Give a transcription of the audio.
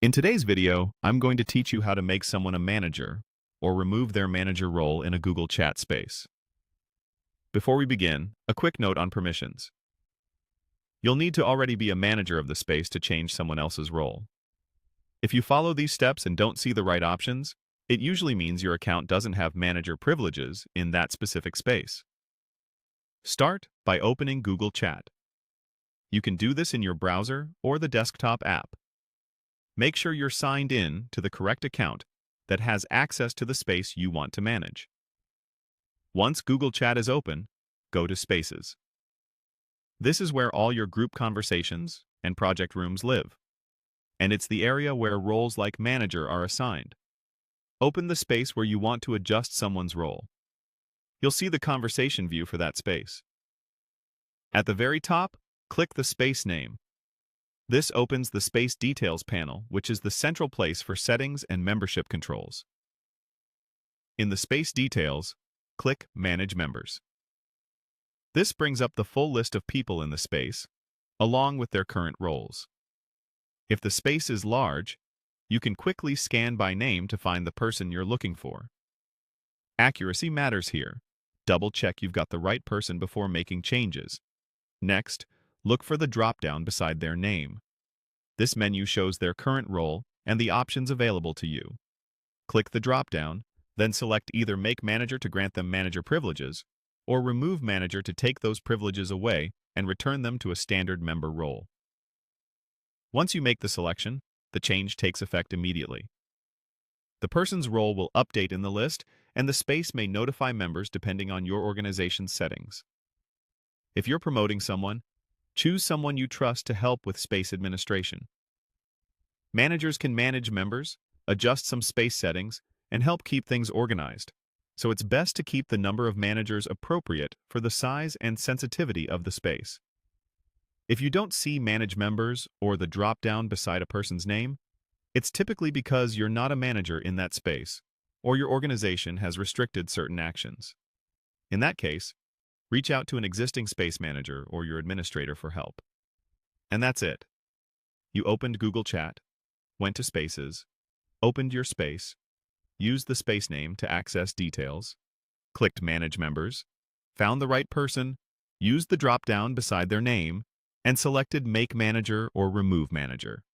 In today's video, I'm going to teach you how to make someone a manager or remove their manager role in a Google Chat space. Before we begin, a quick note on permissions. You'll need to already be a manager of the space to change someone else's role. If you follow these steps and don't see the right options, it usually means your account doesn't have manager privileges in that specific space. Start by opening Google Chat. You can do this in your browser or the desktop app. Make sure you're signed in to the correct account that has access to the space you want to manage. Once Google Chat is open, go to Spaces. This is where all your group conversations and project rooms live, and it's the area where roles like manager are assigned. Open the space where you want to adjust someone's role. You'll see the conversation view for that space. At the very top, click the space name. This opens the Space Details panel, which is the central place for settings and membership controls. In the Space Details, click Manage Members. This brings up the full list of people in the space, along with their current roles. If the space is large, you can quickly scan by name to find the person you're looking for. Accuracy matters here. Double-check you've got the right person before making changes. Next, look for the drop-down beside their name. This menu shows their current role and the options available to you. Click the drop-down, then select either Make Manager to grant them manager privileges, or Remove Manager to take those privileges away and return them to a standard member role. Once you make the selection, the change takes effect immediately. The person's role will update in the list, and the space may notify members depending on your organization's settings. If you're promoting someone, choose someone you trust to help with space administration. Managers can manage members, adjust some space settings, and help keep things organized, so it's best to keep the number of managers appropriate for the size and sensitivity of the space. If you don't see Manage Members or the drop-down beside a person's name, it's typically because you're not a manager in that space, or your organization has restricted certain actions. In that case, reach out to an existing space manager or your administrator for help. And that's it. You opened Google Chat, went to Spaces, opened your space, used the space name to access details, clicked Manage Members, found the right person, used the drop-down beside their name, and selected Make Manager or Remove Manager.